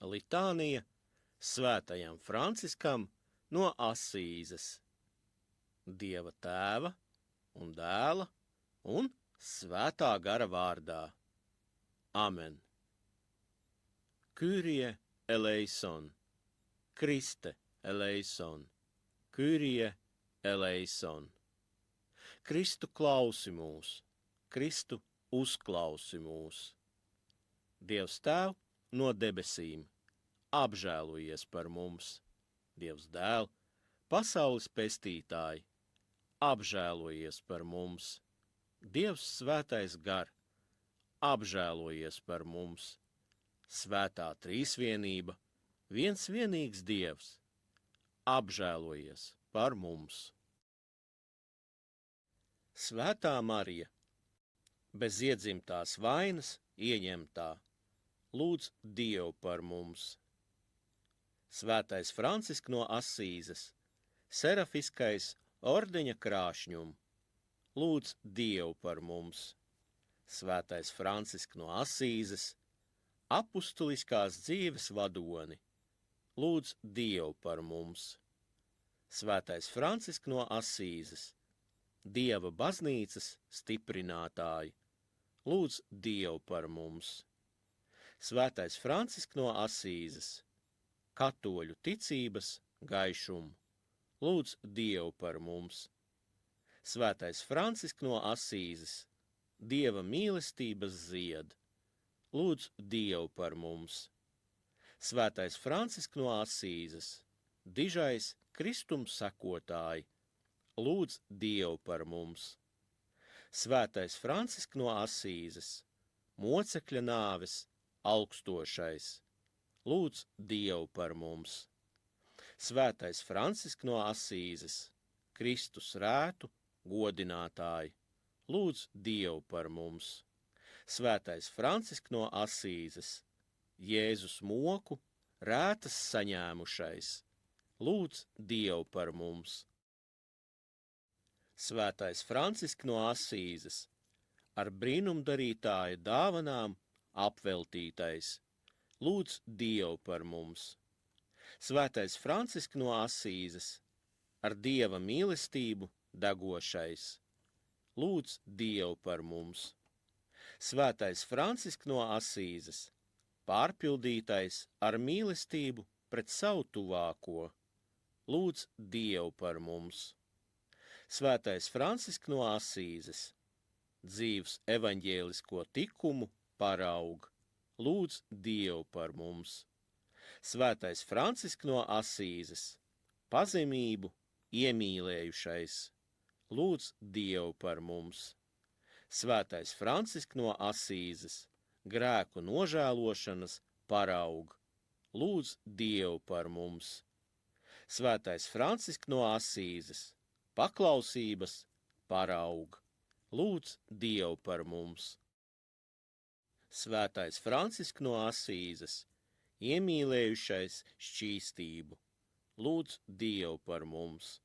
Litānija Svētajam Franciskam no Asīzes. Dieva Tēva un Dēla un Svētā gara vārdā. Amen. Kyrie eleison, Kriste eleison, Kyrie eleison. Kristu klausi mūs, Kristu uzklausi mūs. Dievs Tēv no debesīm, apžēlojies par mums. Dievs Dēl, pasaules pestītāji, apžēlojies par mums. Dievs Svētais Gar, apžēlojies par mums. Svētā Trīsvienība, viens vienīgs Dievs, apžēlojies par mums. Svētā Marija, bez iedzimtās vainas ieņemtā, lūdz Dievu par mums. Svētais Francisk no Asīzes, serafiskais ordeņa krāšņum, lūdz Dievu par mums. Svētais Francisk no Asīzes, apustuliskās dzīves vadoni, lūdz Dievu par mums. Svētais Francisk no Asīzes, Dieva baznīcas stiprinātāji, lūdz Dievu par mums. Svētais Francisk no Asīzes, katoļu ticības gaišumu, lūdz Dievu par mums. Svētais Francisk no Asīzes, Dieva mīlestības zied, lūdz Dievu par mums. Svētais Francisk no Asīzes, dižais Kristum sekotāji, lūdz Dievu par mums. Svētais Francisk no Asīzes, mocekļa nāves augstošais, lūdz Dievu par mums. Svētais Francisk no Asīzes, Kristus rētu godinātāji, lūdz Dievu par mums. Svētais Francisk no Asīzes, Jēzus moku rētas saņēmušais, lūdz Dievu par mums. Svētais Francisk no Asīzes, ar brīnumdarītāja dāvanām apveltītais, lūdz Dievu par mums. Svētais Francisk no Asīzes, ar Dieva mīlestību degošais, lūdz Dievu par mums. Svētais Francisk no Asīzes, pārpildītais ar mīlestību pret savu tuvāko, lūdz Dievu par mums. Svētais Francisk no Asīzes, dzīves evaņģēlisko tikumu paraug, lūdz Dievu par mums. Svētais Francisk no Asīzes, pazemību iemīlējušais, lūdz Dievu par mums. Svētais Francisk no Asīzes, grēku nožēlošanas paraug, lūdz Dievu par mums. Svētais Francisk no Asīzes, paklausības paraug, lūdz Dievu par mums. Svētais Francisk no Asīzes, iemīlējušais šķīstību, lūdz Dievu par mums.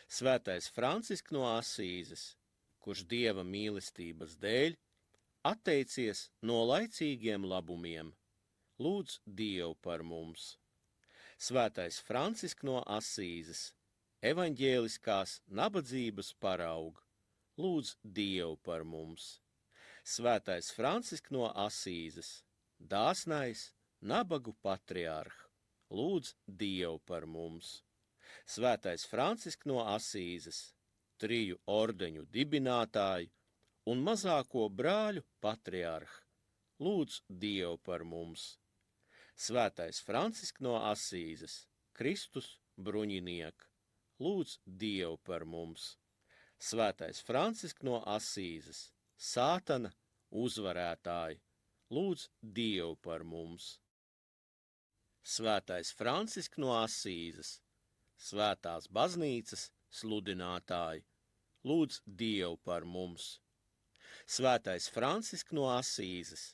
Svētais Francisk no Asīzes, kurš Dieva mīlestības dēļ atteicies no laicīgiem labumiem, lūdz Dievu par mums. Svētais Francisk no Asīzes, evaņģēliskās nabadzības paraug, lūdz Dievu par mums. Svētais Francisk no Asīzes, dāsnais nabagu patriarh, lūdz Dievu par mums. Svētais Francisk no Asīzes, triju ordeņu dibinātāju un mazāko brāļu patriarh, lūdz Dievu par mums. Svētais Francisk no Asīzes, Kristus bruņiniek, lūdz Dievu par mums. Svētais Francisk no Asīzes, Sātana uzvarētāji, lūdz Dievu par mums. Svētais Francisk no Asīzes, Svētās baznīcas sludinātāji, lūdz Dievu par mums. Svētais Francisk no Asīzes,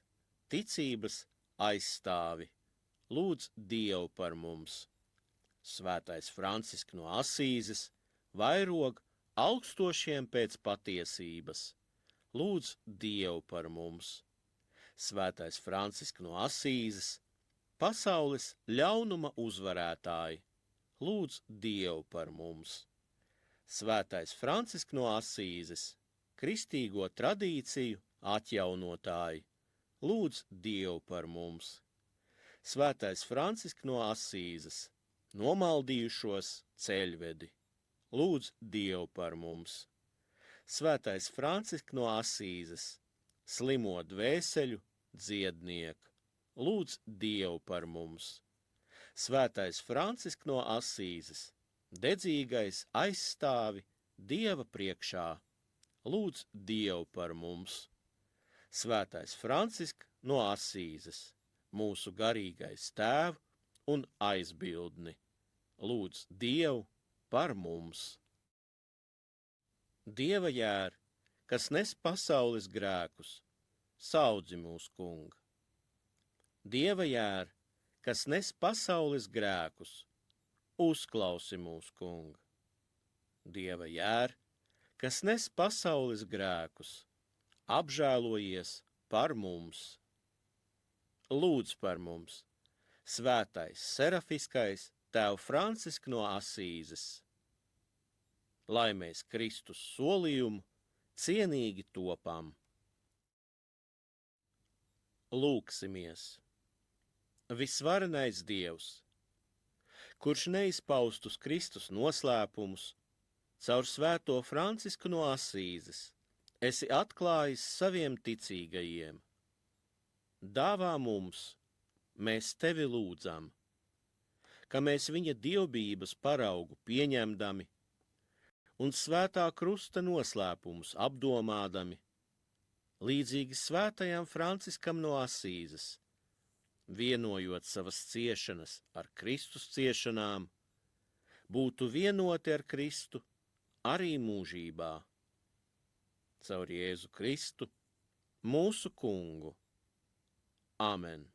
ticības aizstāvi, lūdz Dievu par mums. Svētais Francisk no Asīzes, vairog augstošiem pēc patiesības, lūdz Dievu par mums. Svētais Francisk no Asīzes, pasaules ļaunuma uzvarētāji, lūdz Dievu par mums. Svētais Francisks no Asīzes, kristīgo tradīciju atjaunotāji, lūdz Dievu par mums. Svētais Francisks no Asīzes, nomaldījušos ceļvedi, lūdz Dievu par mums. Svētais Francisks no Asīzes, slimo dvēseļu dziednieku, lūdz Dievu par mums. Svētais Francisks no Asīzes, dedzīgais aizstāvi Dieva priekšā, lūdz Dievu par mums. Svētais Francisks no Asīzes, mūsu garīgais tēvu un aizbildni, lūdz Dievu par mums. Dieva jēr, kas nes pasaules grēkus, saudzi mūs, Kunga. Dieva jēr, kas nes pasaules grēkus, uzklausi mūs, Kunga. Dieva jēr, kas nes pasaules grēkus, apžēlojies par mums. Lūdz par mums, svētais serafiskais tēv Francisks no Asīzes, lai mēs Kristus solījumu cienīgi topam. Lūksimies! Visvarenais Dievs, kurš neizpaustus Kristus noslēpumus, caur svēto Francisku no Asīzes, esi atklājis saviem ticīgajiem. Dāvā mums, mēs tevi lūdzam, ka mēs viņa dievbības paraugu pieņemdami un svētā krusta noslēpumus apdomādami, līdzīgi svētajam Franciskam no Asīzes, vienojot savas ciešanas ar Kristus ciešanām, būtu vienoti ar Kristu arī mūžībā. Caur Jēzu Kristu, mūsu Kungu. Amen.